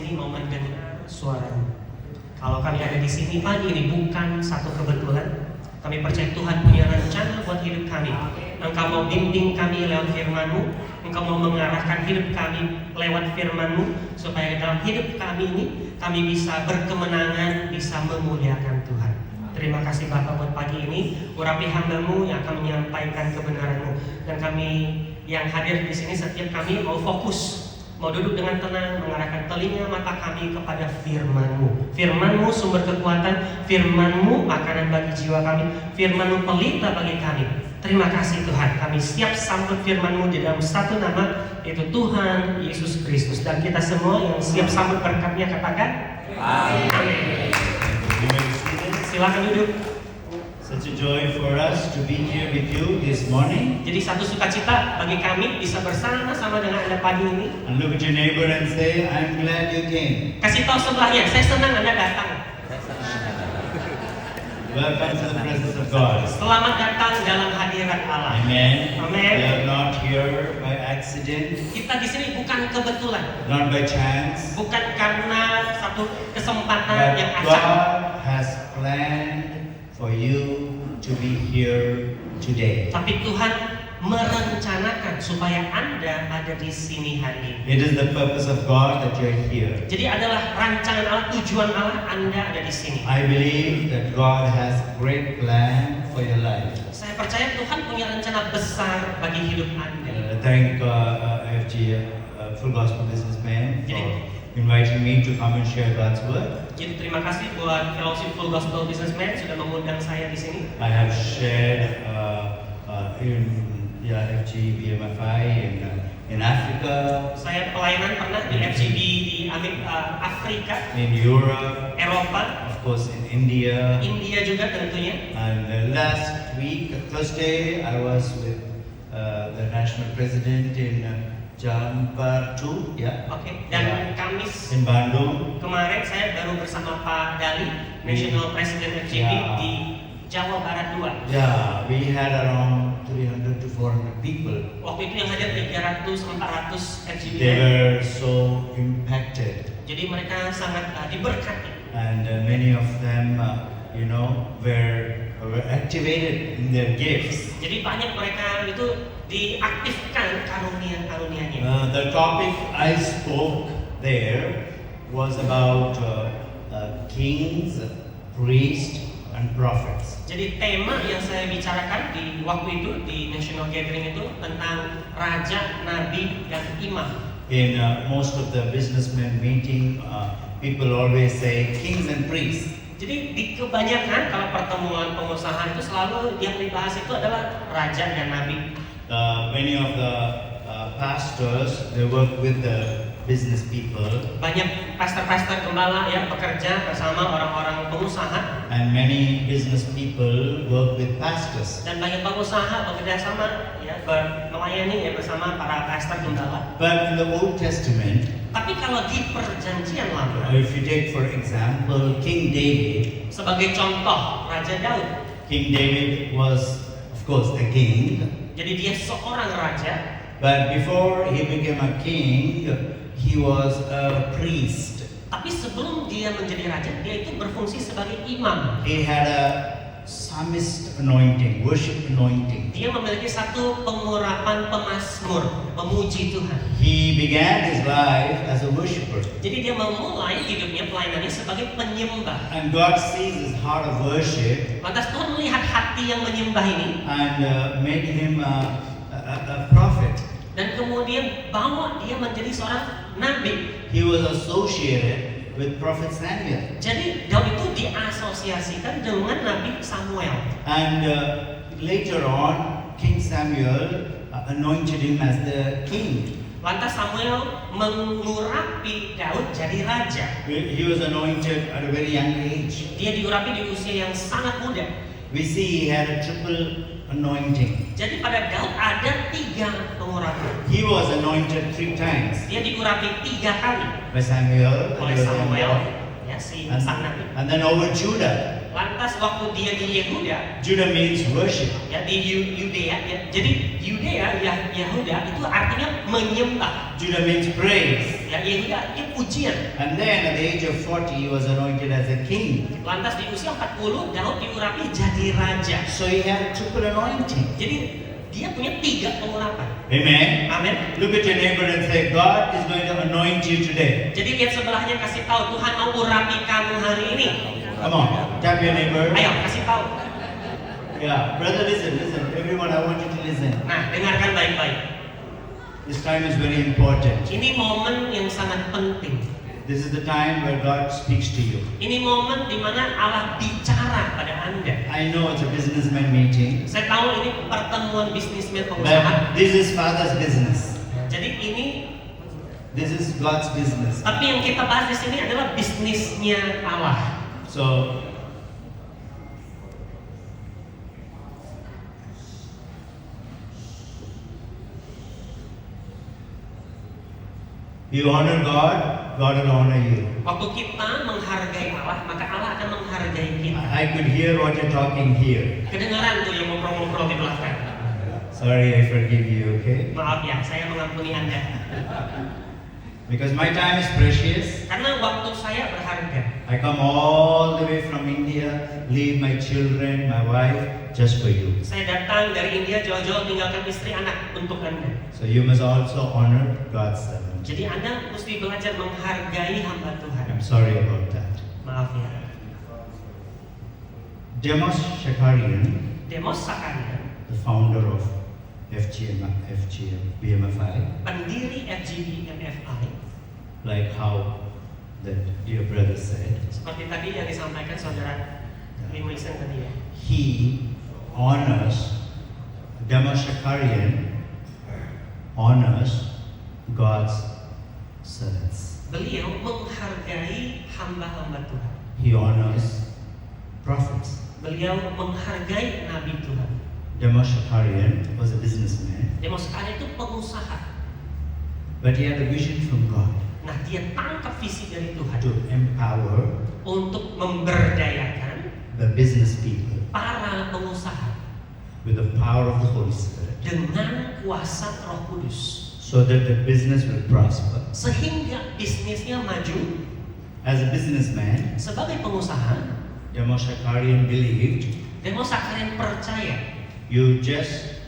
sini mau mendengar suara-Mu. Kalau kami ada di sini pagi ini bukan satu kebetulan. Kami percaya Tuhan punya rencana buat hidup kami. Engkau mau bimbing kami lewat firman-Mu. Engkau mau mengarahkan hidup kami lewat firman-Mu, supaya dalam hidup kami ini kami bisa berkemenangan, bisa memuliakan Tuhan. Terima kasih Bapak buat pagi ini. Urapi hamba-Mu yang akan menyampaikan kebenaran-Mu. Dan kami yang hadir di sini, setiap kami mau fokus, mau duduk dengan tenang, mengarahkan telinga mata kami kepada firman-Mu. Firman-Mu sumber kekuatan, firman-Mu makanan bagi jiwa kami, firman-Mu pelita bagi kami. Terima kasih Tuhan, kami siap sambut firman-Mu di dalam satu nama, yaitu Tuhan Yesus Kristus. Dan kita semua yang siap sambut berkat-Nya katakan amin. Silakan duduk. Such a joy for us to be here with you this morning. Jadi satu sukacita bagi kami bisa bersama-sama dengan Anda pagi ini. And look at your neighbor and say, I'm glad you came. Kasih tahu sebelahnya, saya senang Anda datang. Welcome to the presence of God. Selamat datang dalam hadirat Allah. Amen. Amen. We are not here by accident, Kita di sini bukan kebetulan, not by chance, bukan karena satu kesempatan but yang acak. God has planned for you to be here today. Tapi Tuhan merencanakan supaya Anda ada di sini hari ini. It is the purpose of God that you're here. Jadi adalah rancangan Allah, tujuan Allah Anda ada di sini. I believe that God has a great plan for your life. Saya percaya Tuhan punya rencana besar bagi hidup Anda. Thank FG Full Gospel Businessman for inviting me to come and share God's word. Jadi terima kasih buat Fellowship Full Gospel Businessman sudah mengundang saya di sini. I have shared in FG BMFI in Africa, Saya pelayanan pernah di FGB di Afrika, in Europe, Eropa, of course in India. India juga tentunya. And last week, Thursday, I was with the national president in Jambar 2, Oke. Dan Kamis in Bandung. kemarin saya baru bersama Pak Dali, National President FGB di Jawa Barat 2. Yeah, we had around 300 to 400 people. Waktu itu yang hadir 300-400 FGB. They were so impacted, Jadi mereka sangat diberkati. and many of them, were activated in their gifts. Jadi banyak mereka itu diaktifkan karunia-karunianya. The topic I spoke there was about kings, priests, and prophets. Jadi tema yang saya bicarakan di waktu itu di National Gathering itu tentang raja, nabi, dan imam. In most of the businessmen meeting, people always say kings and priests. Jadi di kebanyakan kalau pertemuan pengusaha itu selalu yang dibahas itu adalah raja dan nabi. Many of the pastors, they work with the business people, Banyak pastor-pastor gembala yang bekerja bersama orang-orang pengusaha, and many business people work with pastors. dan banyak pengusaha bekerja sama melayani bersama para pastor gembala. But in the Old Testament, Tapi kalau di perjanjian lama, if you take for example King David, sebagai contoh Raja Daud, King David was of course a king, jadi dia seorang raja. but before he became a king, he was a priest. Tapi sebelum dia menjadi raja, dia itu berfungsi sebagai imam. He had a psalmist anointing, worship anointing. Dia memiliki satu pengurapan pemazmur, memuji Tuhan. He began his life as a worshiper, Jadi dia memulai hidupnya pelayanannya sebagai penyembah. and God sees his heart of worship Lantas Tuhan melihat hati yang menyembah ini, and made him a prophet. dan kemudian bawa dia menjadi seorang nabi. He was associated with Prophet Samuel, Jadi Daud itu diasosiasikan dengan Nabi Samuel. and later on, King Samuel anointed him as the king. Lantas Samuel mengurapi Daud jadi raja. He was anointed at a very young age. Dia diurapi di usia yang sangat muda. We see he had a triple anointing. Jadi pada Daud ada 3 pengurapan. He was anointed 3 times Dia diurapi 3 kali by Samuel, oleh Samuel, ya si sang nabi. and then over Judah. Lantas waktu dia di Yehuda, Judah means worship. ya di Yudea, ya. Jadi Yudea, ya Yehuda itu artinya menyembah. Judah means praise. Ya Yehuda artinya pujian. And then at the age of 40, he was anointed as a king. Lantas di usia 40, Daud diurapi jadi raja. So he had triple anointing. Jadi dia punya 3 pengurapan. Amen. Amin. Look at your neighbor and say, God is going to anoint you today. Jadi lihat sebelahnya, kasih tahu Tuhan mau urapi kamu hari ini. Come on, tap your neighbor. Ayo kasih tahu. Yeah, brother, listen. Everyone, I want you to listen. Nah, dengarkan baik-baik. This time is very important. Ini momen yang sangat penting. This is the time where God speaks to you. Ini momen di mana Allah bicara pada Anda. I know it's a businessman meeting, Saya tahu ini pertemuan bisnismen pengusaha. but this is Father's business. Jadi ini, This is God's business. tapi yang kita bahas di sini adalah bisnisnya Allah. So, you honor God, God will honor you. Waktu kita menghargai Allah, maka Allah akan menghargai kita. I could hear what you're talking here. Kedengaran tuh yang ngobrol-ngobrol di belakang. Sorry, I forgive you, okay? Maaf ya, saya mengampuni Anda. Because my time is precious. Karena waktu saya berharga. I come all the way from India, leave my children, my wife, just for you. Saya datang dari India jauh-jauh tinggalkan istri anak untuk Anda. So you must also honor God's servant. Jadi Anda mesti belajar menghargai hamba Tuhan. I'm sorry about that. Maaf ya. Demos Shakarian, Demos Sakarian, the founder of BMFI, pendiri FGB MFI, like how the dear brother said, seperti tadi yang disampaikan saudara Lim Wilson tadi ya. he honors, Demos Shakarian honors God's servants. Beliau menghargai hamba-hamba Tuhan. He honors prophets. Beliau menghargai nabi Tuhan. Demos Shakarian was a businessman, Demos Sakarian itu pengusaha. but he had a vision from God Nah, dia tangkap visi dari Tuhan to empower untuk memberdayakan the business people para pengusaha with the power of the Holy Spirit, dengan kuasa Roh Kudus, so that the business will prosper. sehingga bisnisnya maju. As a businessman, Sebagai pengusaha, Demos Shakarian believed Demos Sakarian percaya you just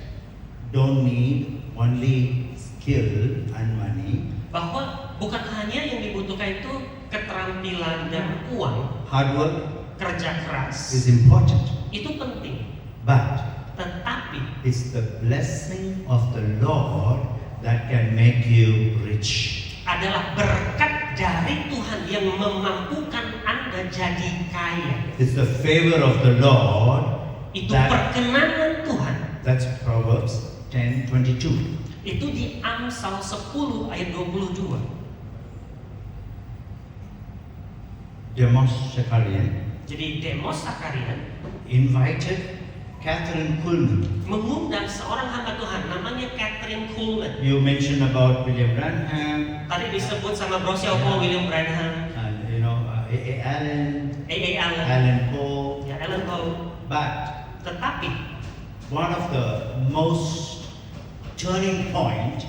don't need only skill and money. bahwa bukan hanya yang dibutuhkan itu keterampilan dan uang, Hard work kerja keras is important, itu penting, but tetapi it's the blessing of the Lord that can make you rich. adalah berkat dari Tuhan yang memampukan Anda jadi kaya. It's the favor of the Lord. Itu That- perkenanan Tuhan. That's Proverbs 10:22. Itu di Amsal 10 ayat 22. Demos Shakarian Jadi Demos Sakarian invited Catherine Kuhlman. mengundang seorang hamba Tuhan namanya Catherine Kuhlman. You mentioned about William Branham Tadi disebut sama Bro Xiaopo, William Branham, and A.A. Allen, A.A. Allen, Alan Poe. ya Ellen Poe. But Tetapi one of the most turning point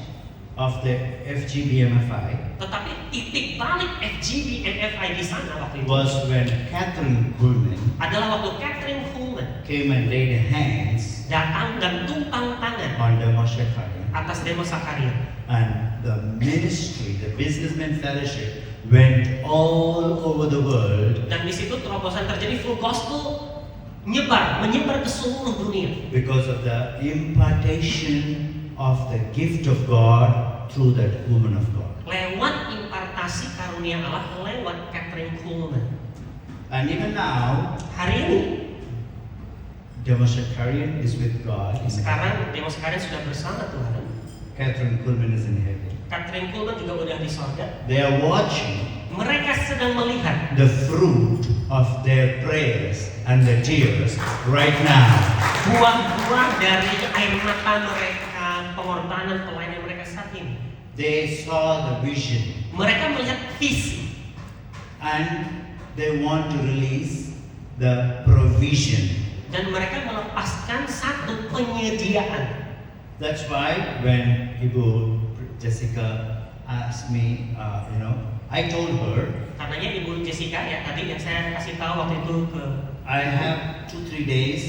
of the FGBMFI titik balik FGB MFI di sana waktu itu was when Catherine Kuhlman adalah waktu Catherine Kuhlman came and laid hands datang dan tumpang tangan on Demos Shakarian. atas Demos Sakarian. And the ministry, the businessman fellowship, went all over the world Dan di situ terobosan terjadi, full gospel menyebar ke seluruh dunia because of the impartation of the gift of God through that woman of God. lewat impartasi karunia Allah lewat Catherine Kuhlman. And even now, Hari ini Demos Shakarian is with God. sekarang Demos Sakarian sudah bersama Tuhan. Catherine Kuhlman is in heaven. Catherine Kuhlman juga udah di sorga. They are watching Mereka sedang melihat the fruit of their prayers and their tears right now. buah-buah dari air mata mereka, pengorbanan pelayanan mereka saat ini. They saw the vision Mereka melihat visi and they want to release the provision. Dan mereka melepaskan satu penyediaan. That's why when Ibu Jessica asked me, I told her, Karenanya Ibu Jessica ya tadi yang saya kasih tahu waktu itu ke I have 2-3 days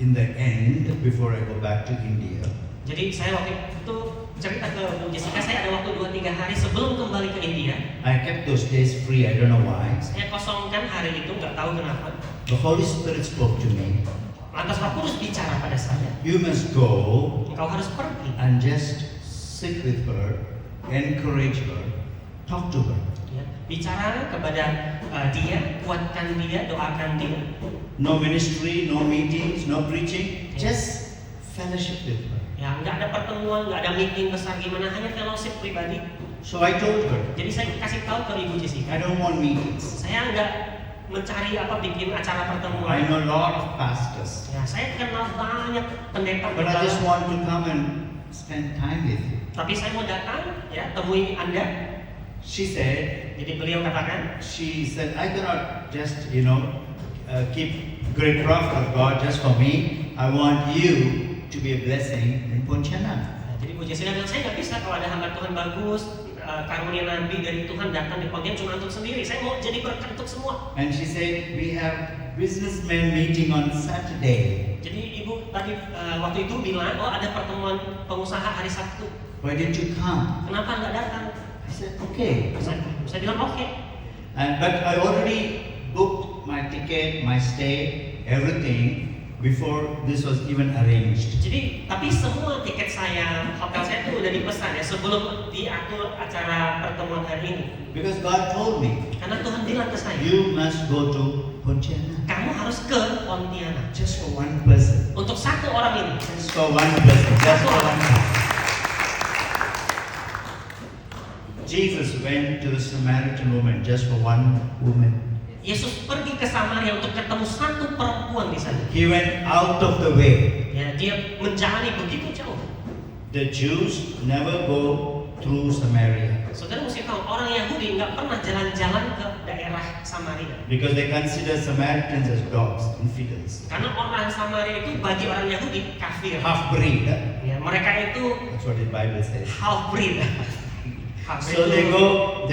in the end before I go back to India. Jadi saya waktu itu cerita ke Bu Jessica, saya ada waktu 2-3 hari sebelum kembali ke India. I kept those days free, I don't know why. Saya kosongkan hari itu, nggak tahu kenapa. The Holy Spirit spoke to me. Lantas Roh Kudus bicara pada saya, You must go engkau harus pergi. and just sit with her, encourage her, talk to her. Ya, bicara kepada dia, kuatkan dia, doakan dia. No ministry, no meetings, no preaching, just fellowship with her. Ya, nggak ada pertemuan, nggak ada meeting besar gimana, hanya fellowship pribadi. So I told her, Jadi saya kasih tahu ke Ibu Jessica, I don't want meetings. saya nggak mencari bikin acara pertemuan. I know a lot of pastors, Ya, saya kenal banyak pendeta but I just gembala. want to come and spend time with you. Tapi saya mau datang, ya, temui Anda. She said, Jadi beliau katakan, I cannot just, keep great prophet of God just for me. I want you to be a blessing in Pontianak. nah, jadi Bu Jessica bilang, saya nggak bisa kalau ada hamba Tuhan bagus, karunia Nabi dari Tuhan datang di Pontianak cuma untuk sendiri. Saya mau jadi berkat untuk semua. And she said, we have businessmen meeting on Saturday. Jadi Ibu tadi waktu itu bilang, oh ada pertemuan pengusaha hari Sabtu. Why didn't you come? Kenapa nggak datang? I said, okay. Saya bilang oke. But I already booked my ticket, my stay, everything before this was even arranged. Jadi tapi semua tiket saya, hotel saya itu udah dipesan ya sebelum diatur acara pertemuan hari ini. Because God told me, Karena Tuhan bilang ke saya, you must go to Pontianak. kamu harus ke Pontianak Just for one person. untuk satu orang ini. Just for one person. Just for one person. Jesus went to the Samaritan woman just for one woman. Yesus pergi ke Samaria untuk ketemu satu perempuan di sana. He went out of the way. Ya, dia menjalani begitu jauh. The Jews never go through Samaria Saudara mesti tahu, orang Yahudi nggak pernah jalan-jalan ke daerah Samaria. because they consider Samaritans as dogs, infidels, Karena orang Samaria itu bagi orang Yahudi kafir. half breed. Ya, mereka itu That's what the Bible says. half breed. So they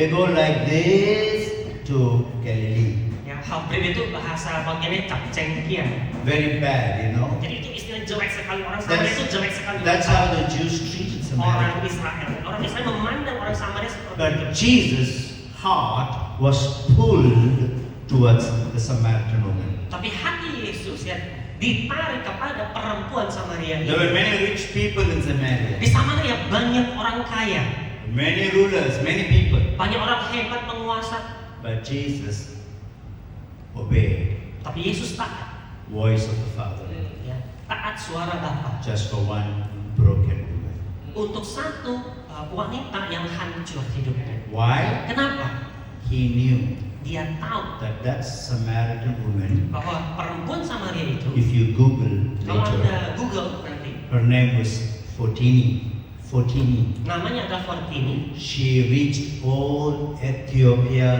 go like this to Galilee. Ya, half breed itu bahasa bagiannya capcengkian. Very bad, Jadi itu istilah jelek sekali, orang Samaria itu jelek sekali. That's how the Jews treated Orang Samaria. Israel. Orang Israel memandang orang Samaria seperti But itu. Jesus' heart was pulled towards the Samaritan woman. Tapi hati Yesus ya ditarik kepada perempuan Samaria There were ini. many rich people in Samaria, Di Samaria banyak orang kaya, many rulers, many people. banyak orang hebat penguasa. But Jesus obeyed Tapi Yesus taat, voice of the Father ya, taat suara Bapa just for one broken woman. untuk satu wanita yang hancur hidupnya. Why? Kenapa? He knew Dia tahu that Samaritan woman, bahwa perempuan Samaria itu, if you Google kalau later, Anda Google nanti, her name was Fotini. namanya adalah Fortini. She reached all Ethiopia,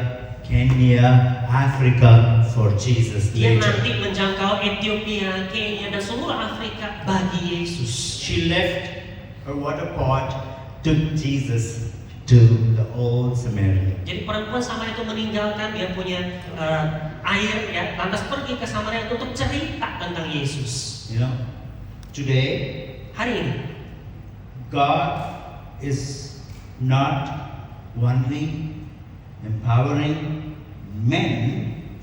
Kenya, Africa for Jesus Dia later. nanti menjangkau Ethiopia, Kenya, dan seluruh Afrika bagi Yesus. She left her water pot, took Jesus to the old Samaria. Jadi perempuan Samaria itu meninggalkan dia punya air ya, lantas pergi ke Samaria untuk cerita tentang Yesus. Today Hari ini God is not only empowering men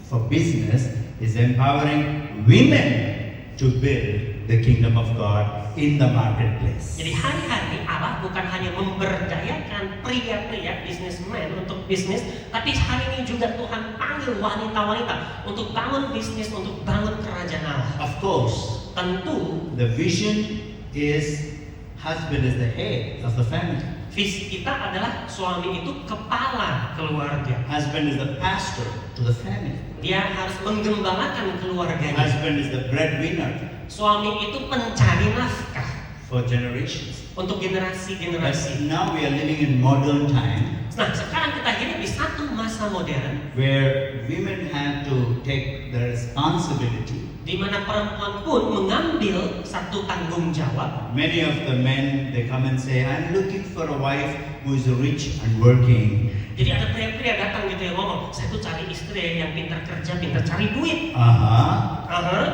for business, is empowering women to build the kingdom of God in the marketplace. Jadi hari-hari Allah bukan hanya memberdayakan pria-pria bisnismen untuk bisnis, tapi hari ini juga Tuhan panggil wanita-wanita untuk bangun bisnis, untuk bangun kerajaan Allah. Of course, Tentu the vision is husband is the head of the family. visi kita adalah suami itu kepala keluarga. Husband is the pastor to the family. Dia harus menggembalakan keluarganya. Husband is the breadwinner Suami itu pencari nafkah for generations. untuk But generasi-generasi. now we are living in modern time. Nah, sekarang kita hidup di satu masa masa modern where women have to take the responsibility. di mana perempuan pun mengambil satu tanggung jawab. Many of the men, they come and say, I'm looking for a wife who is rich and working. Jadi ada pria-pria datang gitu yang ngomong, saya tuh cari istri yang pintar kerja, pintar cari duit.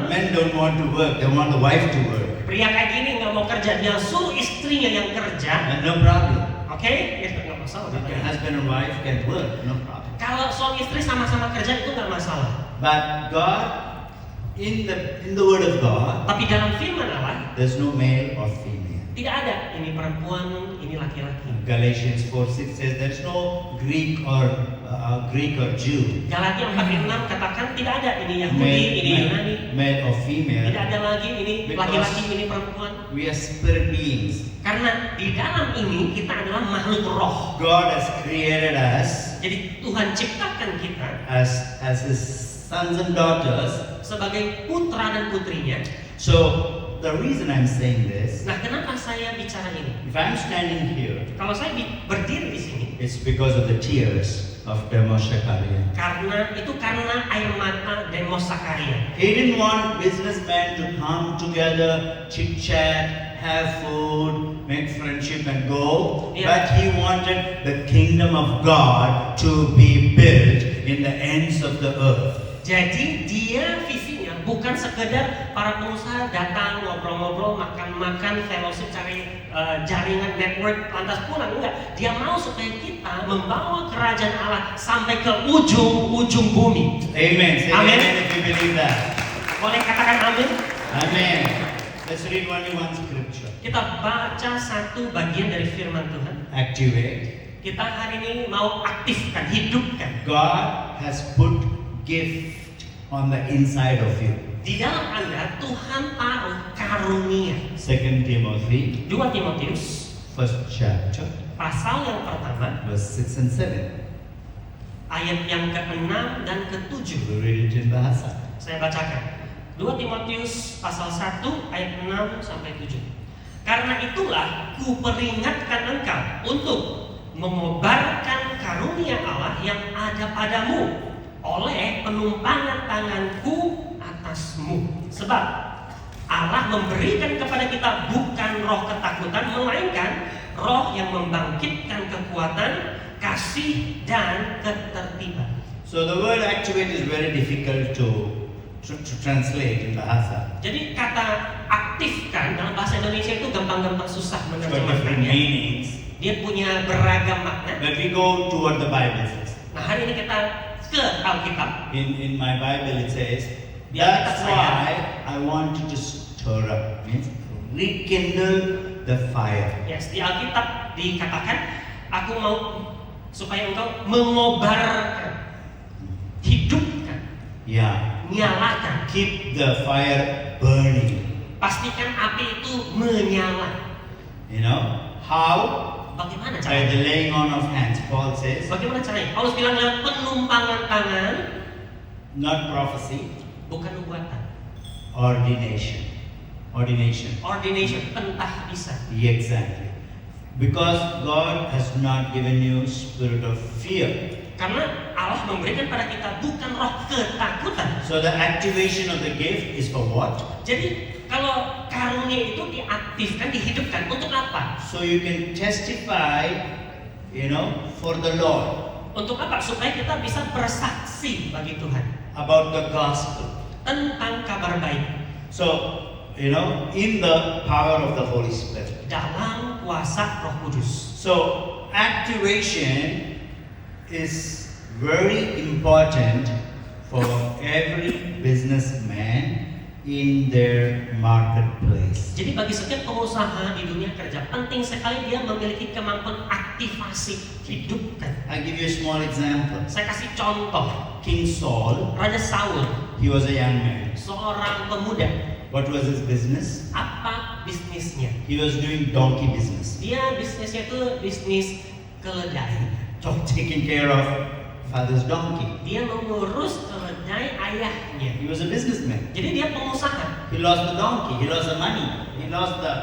Men don't want to work, they want the wife to work. Pria kayak gini nggak mau kerja, dia suruh istrinya yang kerja. And no problem. Oke, ya nggak masalah. If husband and wife can work, no problem. Kalau suami istri sama-sama kerja itu nggak masalah. But God, in the Word of God, Tapi dalam firman Allah there's no male or female. tidak ada ini perempuan, ini laki-laki. Galatians 4:6 says there's no Greek or Jew, Galatia 4:6 katakan tidak ada ini Yahudi, ini Yunani. male or female. Tidak ada lagi ini laki-laki, ini perempuan. We are spirit beings. Karena di dalam ini kita adalah makhluk roh. God has created us Jadi Tuhan ciptakan kita as His sons and daughters. sebagai putra dan putrinya. So the reason I'm saying this, Nah, kenapa saya bicara ini? if I'm standing here, Kalau saya berdiri di sini, it's because of the tears of Demos Zakaria. karena air mata Demos Zakaria. He didn't want businessmen to come together, chit chat, have food, make friendship and go. Yeah. But he wanted the kingdom of God to be built in the ends of the earth. Jadi dia visinya bukan sekedar para pengusaha datang ngobrol-ngobrol, makan-makan, fellowship, cari jaringan network lantas pulang, enggak. Dia mau supaya kita membawa kerajaan Allah sampai ke ujung bumi. Amen. Say Amen. amen if you believe that. Boleh katakan amin? Amen. Let's read only one scripture. Kita baca satu bagian dari firman Tuhan. Activate. Kita hari ini mau aktifkan, hidupkan. God has put gift on the inside of you. Di dalam Anda Tuhan taruh karunia. 2 Timothy, 2 Timotius first chapter, pasal yang pertama verse 6 and 7. ayat yang ke-6 dan ke-7. We read it in Bahasa. Saya bacakan. 2 Timotius pasal 1 ayat 6 sampai 7. Karena itulah kuperingatkan engkau untuk mengobarkan karunia Allah yang ada padamu oleh penumpangan tanganku atasmu. Sebab Allah memberikan kepada kita bukan roh ketakutan, melainkan roh yang membangkitkan kekuatan, kasih, dan ketertiban. So the word activate is very difficult to translate in Bahasa. Jadi kata aktifkan dalam bahasa Indonesia itu gampang-gampang susah It's got different menerjemahkannya. meanings. Dia punya beragam makna. But we go to what the Bible says. Nah, hari ini kita ke Alkitab. In my Bible it says, Di Alkitab that's saya. why I want you to stir up. Means rekindle the fire. Yes, di Alkitab dikatakan, aku mau supaya engkau mengobarkan, hidupkan, Yeah. nyalakan. Keep the fire burning. Pastikan api itu menyala. You know how? Bagaimana By caranya? the laying on of hands. Paul says, Bagaimana caranya? Paulus bilang lewat penumpangan tangan, not prophecy, bukan nubuatan. ordination. Ordination. Ordination, pentahbisan. Yeah, exactly. Because God has not given you spirit of fear. Karena Allah memberikan pada kita bukan roh ketakutan. So the activation of the gift is for what? Jadi kalau karunia itu diaktifkan, dihidupkan untuk apa? So you can testify, for the Lord Untuk apa? Supaya kita bisa bersaksi bagi Tuhan about the gospel. tentang kabar baik So, in the power of the Holy Spirit. dalam kuasa Roh Kudus. So, activation is very important for every businessman in their marketplace. Jadi bagi setiap pengusaha di dunia kerja penting sekali dia memiliki kemampuan aktivasi, hidupkan. I'll give you a small example. Saya kasih contoh. King Saul, Raja Saul, he was a young man. seorang pemuda. What was his business? Apa bisnisnya? He was doing donkey business. Dia bisnisnya itu bisnis keledai. Taking care of father's donkey. Dia mengurus keledai ayahnya. He was a businessman. Jadi dia pengusaha. He lost the donkey, he lost the money, he lost a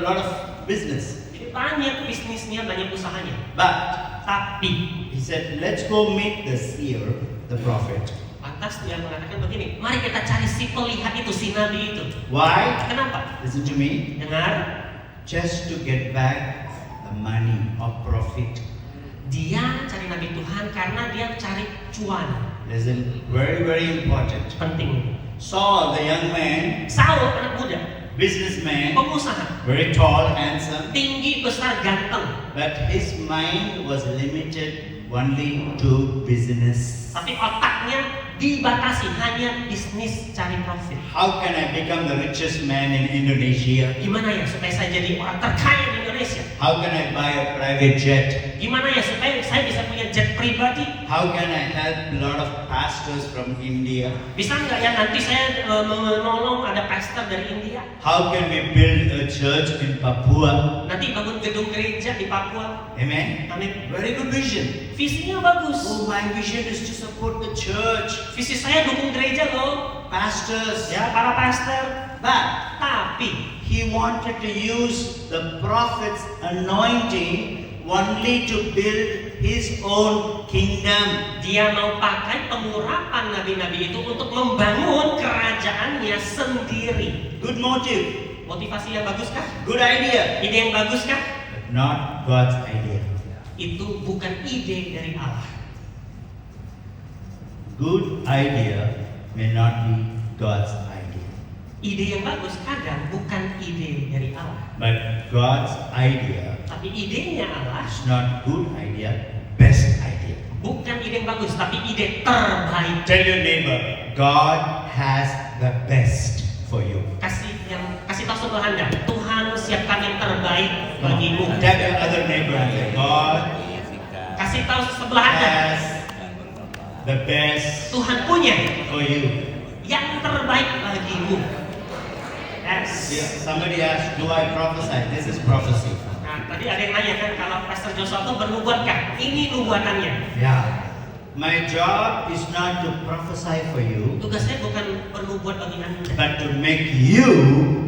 lot of business. Jadi banyak bisnisnya, banyak usahanya. But Tapi He said, let's go meet the seer, the prophet. lantas dia mengatakan begini, mari kita cari si pelihat itu, si nabi itu. Why? Kenapa? Listen to me. Dengar, Just to get back the money or profit. dia cari nabi Tuhan karena dia cari cuan. Listen, very, very important. Penting. Saul, the young man, Saul anak muda, businessman, pengusaha, very tall, handsome, tinggi, besar, ganteng. but his mind was limited only to business. Tapi otaknya dibatasi hanya bisnis cari profit. How can I become the richest man in Indonesia? Gimana ya supaya saya jadi orang terkaya di Indonesia? How can I buy a private jet? Gimana ya supaya saya bisa punya jet pribadi? How can I help a lot of pastors from India? Bisa nggak ya nanti saya menolong ada pastor dari India? How can we build a church in Papua? Nanti bangun gedung gereja di Papua. Amen? Amin. Very good vision. Visinya bagus. Oh, my vision is to support the church, Visi saya dukung gereja loh. pastors. Ya, para pastor. But Tapi he wanted to use the prophet's anointing only to build his own kingdom. dia mau pakai pengurapan nabi-nabi itu untuk membangun kerajaannya sendiri. Good motive, Motivasi yang bagus kah? good idea, Ide yang bagus kah? but not God's idea. Itu bukan ide dari Allah. Good idea may not be God's idea, Ide yang bagus kadang bukan ide dari Allah. but God's idea Tapi idenya Allah is not good idea, best idea. bukan ide yang bagus, tapi ide terbaik. Tell your neighbor, God has the best for you. Kasih tahu sebelah Anda, Tuhan siapkan yang terbaik bagimu. Tell your other neighbor, God Kasih tahu sebelah Anda, has the best Tuhan punya for you. yang terbaik bagimu. Yeah, Yes. somebody asked, do I prophesy? This is prophecy. Nah, tadi ada yang nanya kan kalau Pastor Joshua itu bernubuatkah? Ini nubuatannya. Yeah. My job is not to prophesy for you, Tugas saya bukan bernubuat bagi Anda, but to make you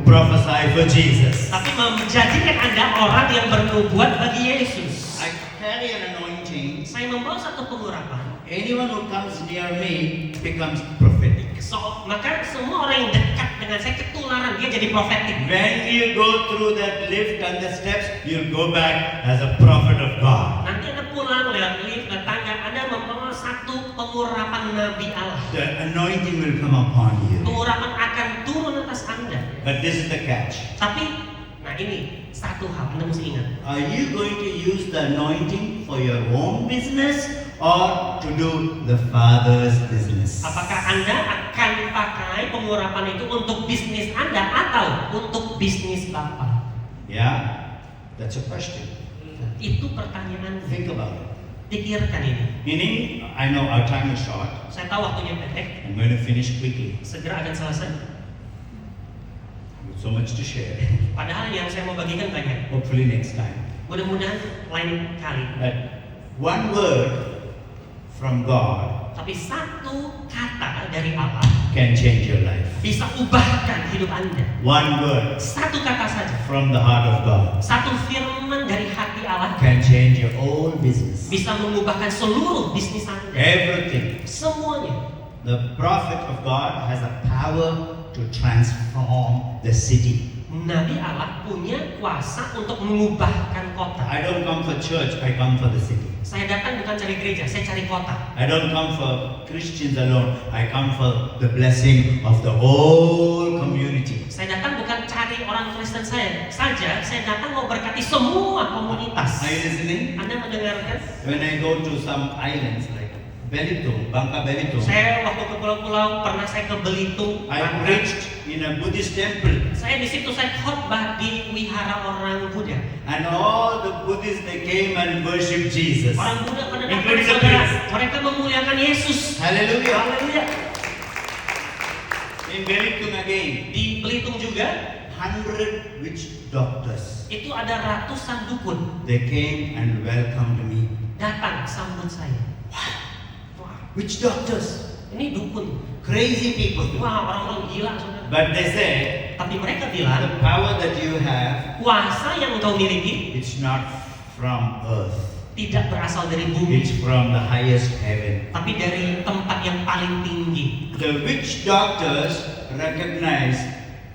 prophesy for Jesus. tapi menjadikan Anda orang yang bernubuat bagi Yesus. I carry an anointing. Saya membawa satu pengurapan. Anyone who comes near me becomes prophetic. Maka semua orang yang dekat dengan saya ketularan, dia jadi profetik. When you go through that lift and the steps, you'll go back as a prophet of God. Nanti Anda pulang lewat lift, lewat tangga, Anda membawa satu pengurapan Nabi Allah. The anointing will come upon you. Pengurapan akan turun atas Anda. But this is the catch. Tapi, nah ini satu hal Anda mesti ingat. Are you going to use the anointing for your own business or to do the Father's business? Apakah Anda akan pakai pengurapan itu untuk bisnis Anda atau untuk bisnis Bapa? Yeah, that's a question. Itu pertanyaan. Think about it. Pikirkan ini. Meaning, I know our time is short. Saya tahu waktunya pendek, I'm going to finish quickly. segera akan selesai. With so much to share. Padahal yang saya mau bagikan banyak. Hopefully next time. Mudah-mudahan lain kali. But one word from God Tapi satu kata dari Allah can change your life. bisa ubahkan hidup Anda. One word Satu kata saja. from the heart of God Satu firman dari hati Allah can change your whole business. bisa mengubahkan seluruh bisnis Anda. Everything. Semuanya. The prophet of God has a power to transform the city. Nabi Allah punya kuasa untuk mengubahkan kota. I don't come for church, I come for the city. Saya datang bukan cari gereja, saya cari kota. I don't come for Christians alone, I come for the blessing of the whole community. Saya datang bukan cari orang Kristen saja, saya datang mau berkati semua komunitas. Are you listening? Anda mendengarkan? When I go to some islands like Belitung, Bangka Belitung, Saya waktu ke pulau-pulau pernah saya ke Belitung. I preached in a Buddhist temple. Saya di situ saya khotbah di wihara orang Buddha. And all the Buddhists, they came and worshiped Jesus. Orang Buddha pada datang Including the saudara, priests. mereka memuliakan Yesus. Hallelujah. Haleluya. In Belitung again, Di Belitung juga 100 witch doctors, itu ada ratusan dukun they came and welcomed me. datang sambut saya. Wah, Witch doctors, ini dukun. crazy people. Wah, orang-orang gila saudara. But they said, Tapi mereka bilang, the power that you have, kuasa yang engkau miliki it's not from earth. tidak berasal dari bumi, It's from the highest heaven. tapi dari tempat yang paling tinggi. The witch doctors recognize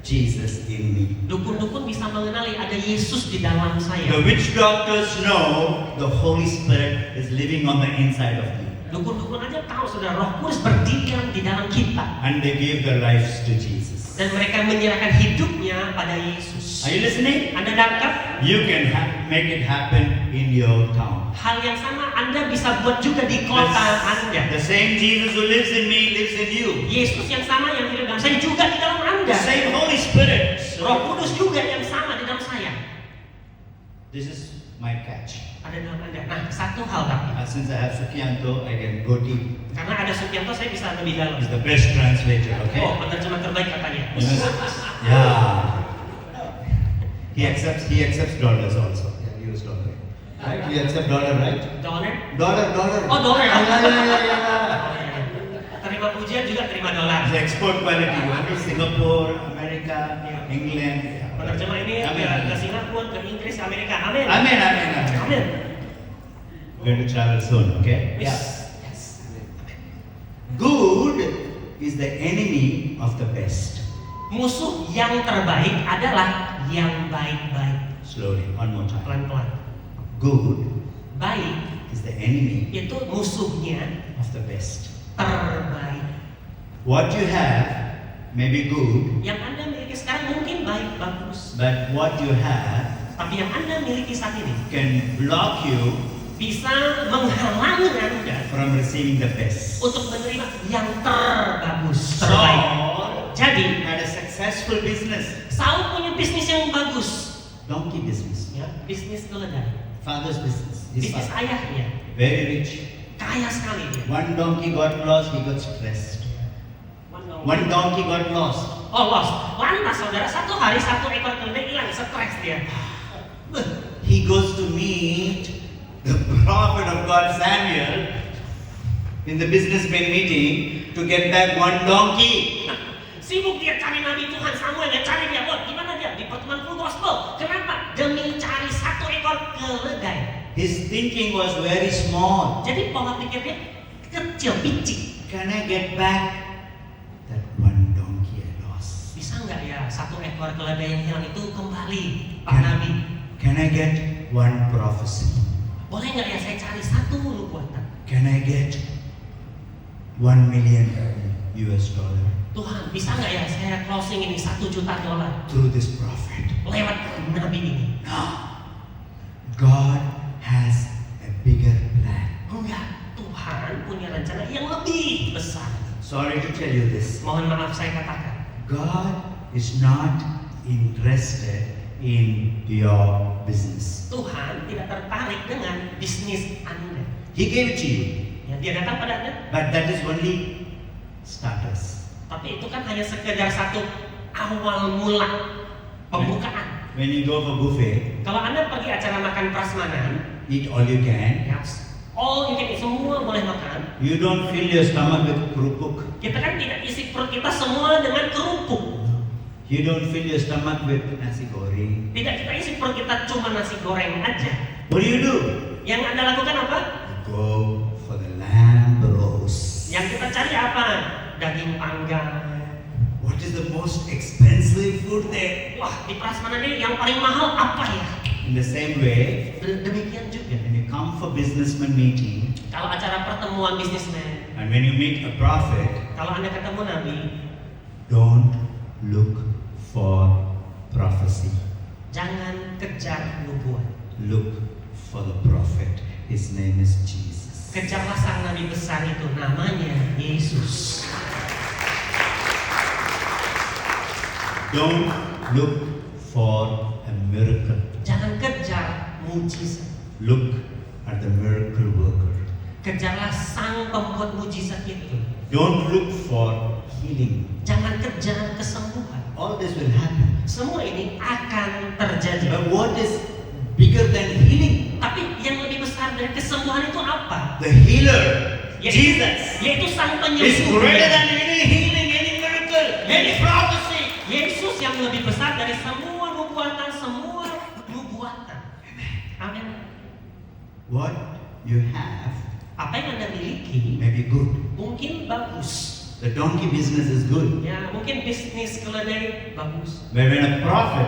Jesus in me. Dukun-dukun bisa mengenali ada Yesus di dalam The saya. witch doctors know the Holy Spirit is living on the inside of me. Dukun-dukun aja tahu saudara, Roh Kudus berdiam di dalam kita. And they give their lives to Jesus. Dan mereka menyerahkan hidupnya pada Yesus. Are you listening? Anda nangkap? You can make it happen in your town. Hal yang sama Anda bisa buat juga di kota Anda. The same Jesus who lives in me lives in you. Yesus yang sama yang hidup dalam saya juga di dalam Anda. The same Holy Spirit. Roh Kudus juga yang sama di dalam saya. This is my catch. Ada dalam Anda. Nah, satu hal tapi. Since I have Sukianto, I can go deep. Karena ada Sukianto, saya bisa lebih dalam. He's the best translator, okay? Oh, penerjemah terbaik katanya. Yeah. He accepts dollars also. Yeah, US dollar. Right? You accept dollar, right? Dollar? Dollar. Oh, dollar. Yeah. Terima pujian juga terima dolar. The export quality. Only Singapore, America, England. Yeah. Penerjemah ini ke Singapura, ke Inggris, Amerika. Amin. Amen. Amin. We're going to travel soon, okay? Yes. Good is the enemy of the best. Musuh yang terbaik adalah yang baik-baik. Slowly, one more time. Pelan-pelan. Good Baik is the enemy itu musuhnya of the best. terbaik. What you have may be good, Yang Anda miliki sekarang mungkin baik, bagus. but what you have Tapi yang Anda miliki saat ini can block you bisa menghalangi Anda from receiving the best. untuk menerima yang terbagus, terbaik. Jadi, had a successful business, Saul punya bisnis yang bagus. donkey business, Ya, bisnis keledai. father's business. His Bisnis father, ayahnya. very rich. Kaya sekali dia. One donkey got lost, he got stressed. One donkey got lost. Oh, lost. Lantas saudara, satu hari satu ekor keledai hilang, stres dia. He goes to meet the prophet of God Samuel in the businessman meeting to get back one donkey. Sibuk dia cari Nabi Tuhan Samuel, dia cari dia. Oh, gimana dia di pertemuan full gospel? Kenapa? Demi cari satu ekor keledai. His thinking was very small. Jadi pola pikirnya kecil, picik. Can I get back that one donkey I lost? Bisa nggak ya satu ekor keledai yang hilang itu kembali, Pak Nabi? Can I get one prophecy? Boleh nggak ya saya cari satu nubuatan? Can I get 1 million US dollar Tuhan, bisa nggak ya saya closing ini $1 juta through this prophet? lewat Nabi ini? No. God has a bigger plan. Enggak, Tuhan punya rencana yang lebih besar. Sorry to tell you this. Mohon maaf saya katakan, God is not interested in your business. Tuhan tidak tertarik dengan bisnis Anda. He gave it to you, Ya, dia datang pada Anda, but that is only starters. tapi itu kan hanya sekedar satu awal mula pembukaan. When you go for buffet, Kalau Anda pergi acara makan prasmanan, eat all you can. ya, all you can eat, semua boleh makan. You don't fill your stomach with kerupuk. Kita kan tidak isi perut kita semua dengan kerupuk. You don't fill your stomach with nasi goreng. Tidak kita isi perut kita cuma nasi goreng aja. What do? Yang Anda lakukan apa? You go for the lamb roast. Yang kita cari apa? Daging panggang. What is the most expensive food there? Wah, di prasmanan ini yang paling mahal apa ya? In the same way, Demikian juga. when you come for businessman meeting, Kalau acara pertemuan bisnismen, and when you meet a prophet, kalau Anda ketemu Nabi, don't look for prophecy. jangan kejar nubuat. Look for the prophet. His name is Jesus. Kejarlah sang Nabi besar itu, namanya Yesus. Don't look for a miracle. Jangan kejar mujizat. Look at the miracle worker. Kejarlah sang pembuat mujizat itu. Don't look for healing. Jangan kejar kesembuhan. All this will happen. Semua ini akan terjadi. But what is bigger than healing? Tapi yang lebih besar dari kesembuhan itu apa? The healer, Yaitu- Jesus, Yaitu sang is penyembuh. greater than any healing, any miracle, any prophecy. Yesus yang lebih besar dari semua nubuatan, semua nubuatan. Amin. what you have Apa yang Anda miliki may be good. mungkin bagus. The donkey business is good. Ya, mungkin bisnis keledai bagus. But when a prophet